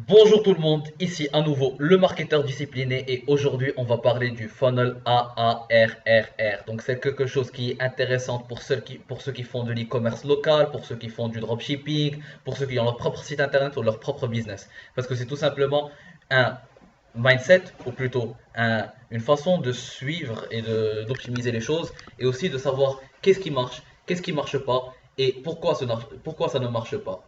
Bonjour tout le monde, ici à nouveau le marketeur discipliné et aujourd'hui on va parler du funnel AARRR. Donc c'est quelque chose qui est intéressant pour ceux qui font de l'e-commerce local, pour ceux qui font du dropshipping, pour ceux qui ont leur propre site internet ou leur propre business. Parce que c'est tout simplement un mindset ou plutôt une façon de suivre et d'optimiser les choses et aussi de savoir qu'est-ce qui marche pas et pourquoi ça ne marche pas.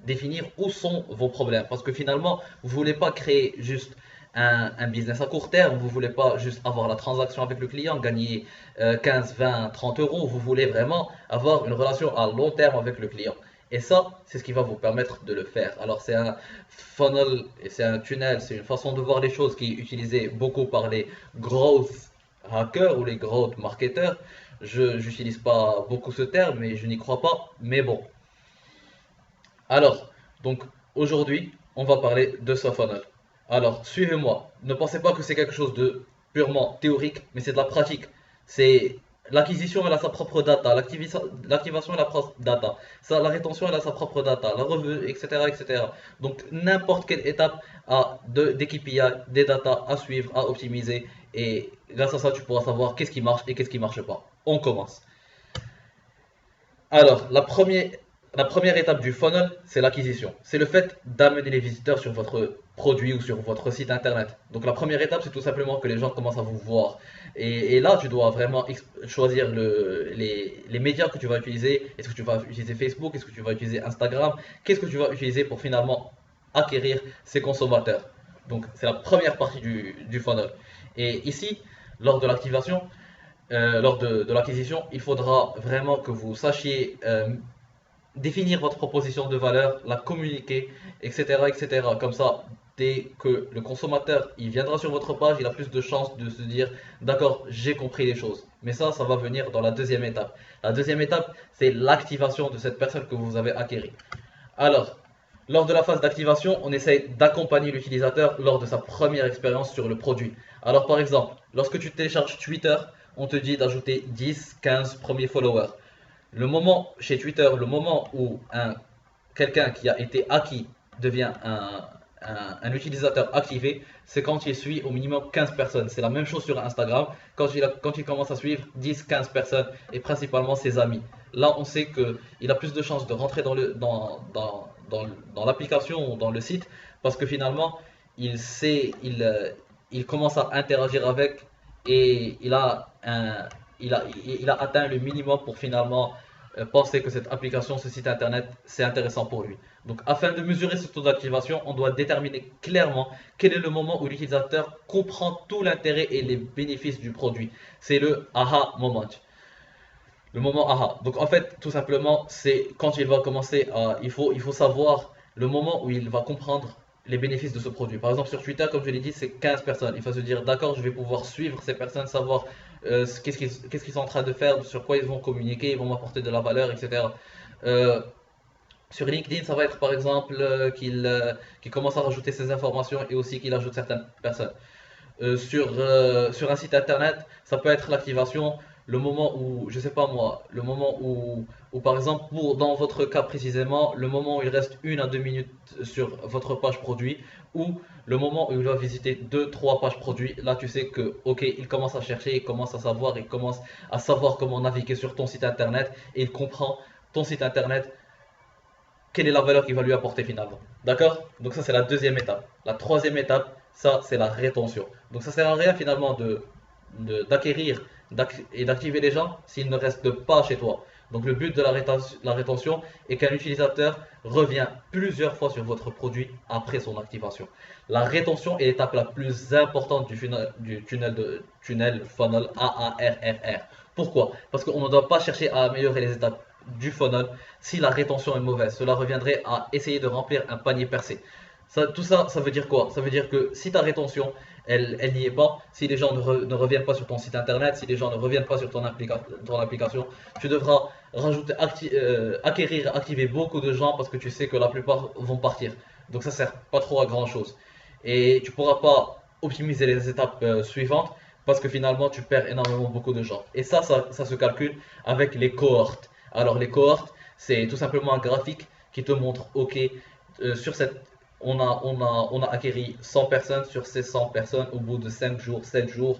Définir où sont vos problèmes. Parce que finalement, vous ne voulez pas créer juste un business à court terme, vous ne voulez pas juste avoir la transaction avec le client, gagner 15, 20, 30 euros, vous voulez vraiment avoir une relation à long terme avec le client. Et ça, c'est ce qui va vous permettre de le faire. Alors c'est un funnel, c'est un tunnel, c'est une façon de voir les choses qui est utilisée beaucoup par les growth hackers ou les growth marketeurs. Je n'utilise pas beaucoup ce terme, mais je n'y crois pas. Mais bon, alors, donc aujourd'hui, on va parler de ce funnel. Alors, suivez-moi. Ne pensez pas que c'est quelque chose de purement théorique, mais c'est de la pratique. C'est l'acquisition, elle a sa propre data, l'activation, elle a sa propre data, la rétention, elle a sa propre data, la revue, etc., etc. Donc, n'importe quelle étape a des KPI, des data à suivre, à optimiser, et grâce à ça, tu pourras savoir qu'est-ce qui marche et qu'est-ce qui marche pas. On commence. Alors, la première étape du funnel, c'est l'acquisition. C'est le fait d'amener les visiteurs sur votre produit ou sur votre site internet. Donc, la première étape, c'est tout simplement que les gens commencent à vous voir. Et là, tu dois vraiment choisir les médias que tu vas utiliser. Est-ce que tu vas utiliser Facebook? Est-ce que tu vas utiliser Instagram? Qu'est-ce que tu vas utiliser pour finalement acquérir ces consommateurs? Donc, c'est la première partie du funnel. Et ici, lors de l'activation, lors de l'acquisition, il faudra vraiment que vous sachiez définir votre proposition de valeur, la communiquer, etc., etc. Comme ça, dès que le consommateur il viendra sur votre page, il a plus de chances de se dire, d'accord, j'ai compris les choses. Mais ça va venir dans la deuxième étape. La deuxième étape, c'est l'activation de cette personne que vous avez acquérie. Alors, lors de la phase d'activation, on essaye d'accompagner l'utilisateur lors de sa première expérience sur le produit. Alors, par exemple, lorsque tu télécharges Twitter, on te dit d'ajouter 10, 15 premiers followers. Le moment chez Twitter, le moment où quelqu'un qui a été acquis devient un utilisateur activé, c'est quand il suit au minimum 15 personnes. C'est la même chose sur Instagram. Quand il commence à suivre 10, 15 personnes et principalement ses amis. Là, on sait qu'il a plus de chances de rentrer dans l'application ou dans le site parce que finalement, il commence à interagir avec et il a atteint le minimum pour finalement penser que cette application, ce site internet, c'est intéressant pour lui. Donc, afin de mesurer ce taux d'activation, on doit déterminer clairement quel est le moment où l'utilisateur comprend tout l'intérêt et les bénéfices du produit. C'est le aha moment. Le moment aha. Donc, en fait, tout simplement, c'est quand il va commencer à. Il faut savoir le moment où il va comprendre les bénéfices de ce produit. Par exemple, sur Twitter, comme je l'ai dit, c'est 15 personnes. Il faut se dire, d'accord, je vais pouvoir suivre ces personnes, savoir qu'est-ce qu'ils sont en train de faire, sur quoi ils vont communiquer, ils vont m'apporter de la valeur, etc. Euh, sur LinkedIn, ça va être par exemple qu'il commence à rajouter ses informations et aussi qu'il ajoute certaines personnes. Sur un site internet, ça peut être l'activation, le moment où, je sais pas moi, le moment où par exemple, dans votre cas précisément, le moment où il reste 1 à 2 minutes sur votre page produit, ou le moment où il va visiter deux, trois pages produits, là tu sais que, ok, il commence à chercher, il commence à savoir, il commence à savoir comment naviguer sur ton site internet, et il comprend ton site internet, quelle est la valeur qu'il va lui apporter finalement. D'accord? Donc ça c'est la deuxième étape. La troisième étape, ça c'est la rétention. Donc ça sert à rien finalement d'acquérir et d'activer les gens s'ils ne restent pas chez toi. Donc le but de la rétention est qu'un utilisateur revient plusieurs fois sur votre produit après son activation. La rétention est l'étape la plus importante du tunnel funnel AARRR. Pourquoi? Parce qu'on ne doit pas chercher à améliorer les étapes du funnel si la rétention est mauvaise. Cela reviendrait à essayer de remplir un panier percé. Tout ça, ça veut dire quoi? Ça veut dire que si ta rétention, elle n'y est pas, si les gens ne reviennent pas sur ton site internet, si les gens ne reviennent pas sur ton application, tu devras acquérir, activer beaucoup de gens parce que tu sais que la plupart vont partir. Donc ça sert pas trop à grand chose. Et tu pourras pas optimiser les étapes suivantes parce que finalement tu perds énormément beaucoup de gens. Et ça se calcule avec les cohortes. Alors les cohortes, c'est tout simplement un graphique qui te montre, ok, sur cette on a acquéri 100 personnes. Sur ces 100 personnes, au bout de 5 jours, 7 jours,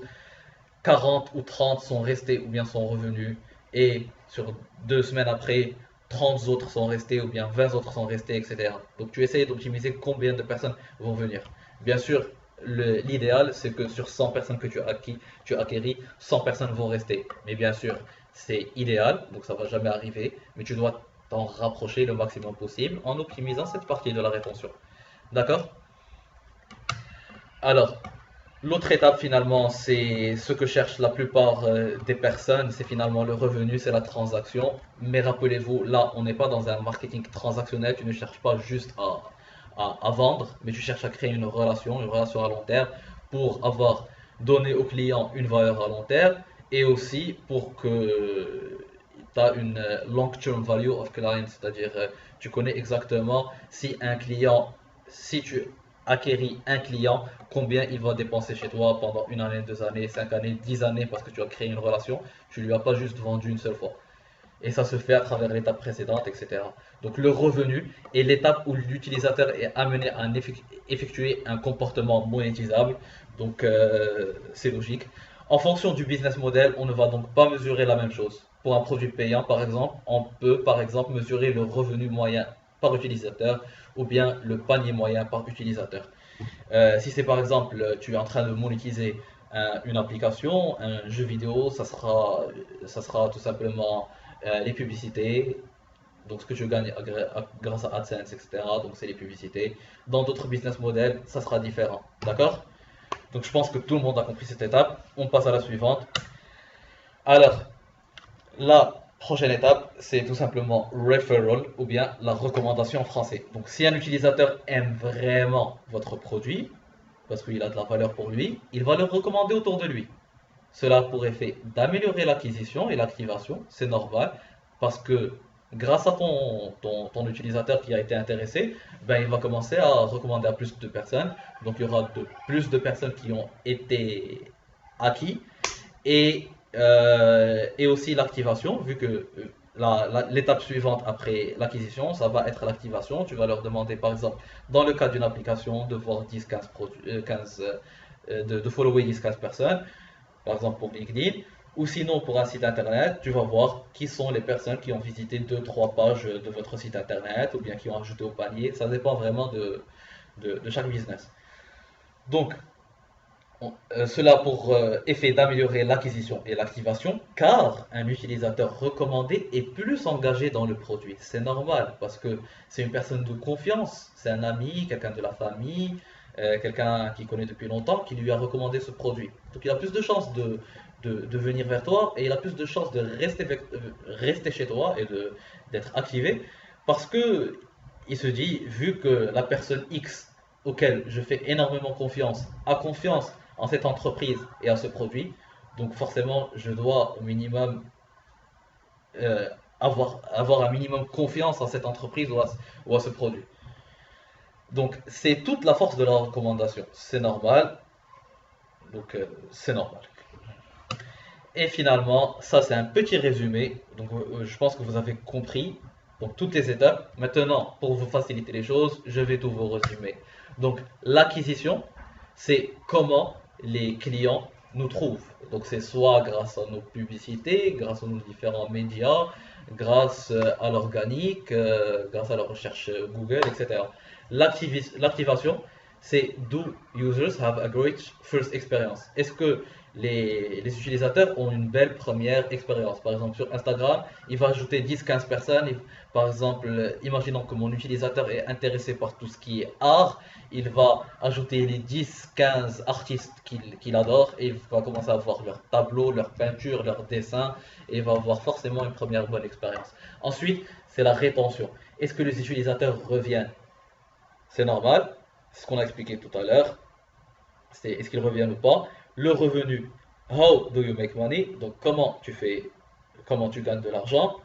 40 ou 30 sont restés ou bien sont revenus. Et sur 2 semaines après, 30 autres sont restés ou bien 20 autres sont restés, etc. Donc tu essayes d'optimiser combien de personnes vont venir. Bien sûr, l'idéal, c'est que sur 100 personnes que tu as acquéris, 100 personnes vont rester. Mais bien sûr, c'est idéal, donc ça ne va jamais arriver. Mais tu dois t'en rapprocher le maximum possible en optimisant cette partie de la rétention. D'accord? Alors, l'autre étape finalement, c'est ce que cherchent la plupart des personnes, c'est finalement le revenu, c'est la transaction. Mais rappelez-vous, là, on n'est pas dans un marketing transactionnel, tu ne cherches pas juste à vendre, mais tu cherches à créer une relation à long terme pour avoir donné au client une valeur à long terme et aussi pour que tu as une long-term value of client, c'est-à-dire tu connais exactement si un client, si tu acquéris un client, combien il va dépenser chez toi pendant 1 année, 2 années, 5 années, 10 années parce que tu as créé une relation. Tu lui as pas juste vendu une seule fois. Et ça se fait à travers l'étape précédente, etc. Donc le revenu est l'étape où l'utilisateur est amené à effectuer un comportement monétisable. Donc c'est logique. En fonction du business model, on ne va donc pas mesurer la même chose. Pour un produit payant, par exemple, on peut par exemple mesurer le revenu moyen par utilisateur ou bien le panier moyen par utilisateur. Si c'est par exemple, tu es en train de monétiser une application, un jeu vidéo, ça sera tout simplement les publicités, donc ce que je gagne grâce à AdSense, etc. Donc c'est les publicités. Dans d'autres business models, ça sera différent. D'accord? Donc je pense que tout le monde a compris cette étape. On passe à la suivante. Alors, la prochaine étape, c'est tout simplement referral ou bien la recommandation en français. Donc si un utilisateur aime vraiment votre produit, parce qu'il a de la valeur pour lui, il va le recommander autour de lui. Cela a pour effet d'améliorer l'acquisition et l'activation, c'est normal, parce que grâce à ton utilisateur qui a été intéressé, ben, il va commencer à recommander à plus de personnes. Donc il y aura plus de personnes qui ont été acquis et aussi l'activation, vu que l'étape suivante après l'acquisition, ça va être l'activation. Tu vas leur demander, par exemple, dans le cas d'une application, de voir 10-15 de follower 10-15 personnes, par exemple pour LinkedIn. Ou sinon, pour un site internet, tu vas voir qui sont les personnes qui ont visité 2-3 pages de votre site internet ou bien qui ont ajouté au panier. Ça dépend vraiment de chaque business. Donc, cela pour effet d'améliorer l'acquisition et l'activation, car un utilisateur recommandé est plus engagé dans le produit. C'est normal, parce que c'est une personne de confiance, c'est un ami, quelqu'un de la famille, quelqu'un qui connaît depuis longtemps, qui lui a recommandé ce produit. Donc il a plus de chances de venir vers toi et il a plus de chances de rester chez toi et d'être activé, parce que il se dit, vu que la personne X auquel je fais énormément confiance a confiance en cette entreprise et à ce produit. Donc forcément, je dois au minimum euh, avoir un minimum confiance en cette entreprise ou à ce produit. Donc c'est toute la force de la recommandation. C'est normal. Donc c'est normal. Et finalement, ça c'est un petit résumé. Donc je pense que vous avez compris donc toutes les étapes. Maintenant, pour vous faciliter les choses, je vais tout vous résumer. Donc l'acquisition, c'est comment les clients nous trouvent. Donc c'est soit grâce à nos publicités, grâce à nos différents médias, grâce à l'organique, grâce à la recherche Google, etc. L'activation, c'est do users have a great first experience? Est-ce que les utilisateurs ont une belle première expérience? Par exemple, sur Instagram, il va ajouter 10-15 personnes. Par exemple, imaginons que mon utilisateur est intéressé par tout ce qui est art. Il va ajouter les 10-15 artistes qu'il adore et il va commencer à voir leurs tableaux, leurs peintures, leurs dessins et il va avoir forcément une première bonne expérience. Ensuite, c'est la rétention. Est-ce que les utilisateurs reviennent? C'est normal, c'est ce qu'on a expliqué tout à l'heure. C'est est-ce qu'ils reviennent ou pas. Le revenu, how do you make money? Donc comment tu gagnes de l'argent?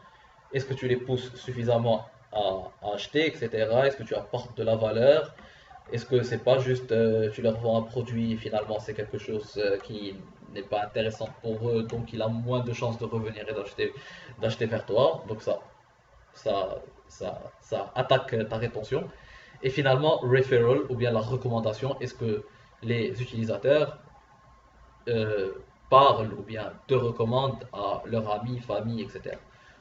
Est-ce que tu les pousses suffisamment à acheter, etc. Est-ce que tu apportes de la valeur? Est-ce que c'est pas juste tu leur vends un produit et finalement c'est quelque chose qui n'est pas intéressant pour eux, donc il a moins de chances de revenir et d'acheter vers toi. Donc ça attaque ta rétention. Et finalement, referral ou bien la recommandation, est-ce que les utilisateurs euh, parlent ou bien te recommandent à leurs amis, famille, etc.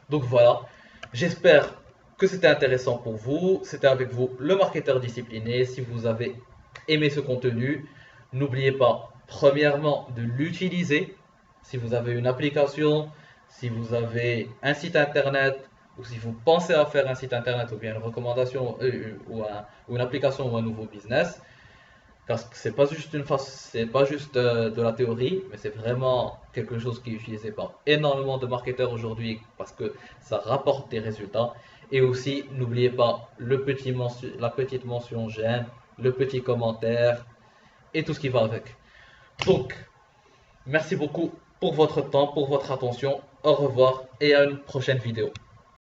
Donc voilà, j'espère que c'était intéressant pour vous. C'était avec vous le marketeur discipliné. Si vous avez aimé ce contenu, n'oubliez pas, premièrement, de l'utiliser. Si vous avez une application, si vous avez un site internet, ou si vous pensez à faire un site internet, ou bien une recommandation, ou une application ou un nouveau business, parce que c'est pas juste de la théorie, mais c'est vraiment quelque chose qui est utilisé par énormément de marketeurs aujourd'hui parce que ça rapporte des résultats. Et aussi, n'oubliez pas la petite mention j'aime, le petit commentaire et tout ce qui va avec. Donc, merci beaucoup pour votre temps, pour votre attention. Au revoir et à une prochaine vidéo.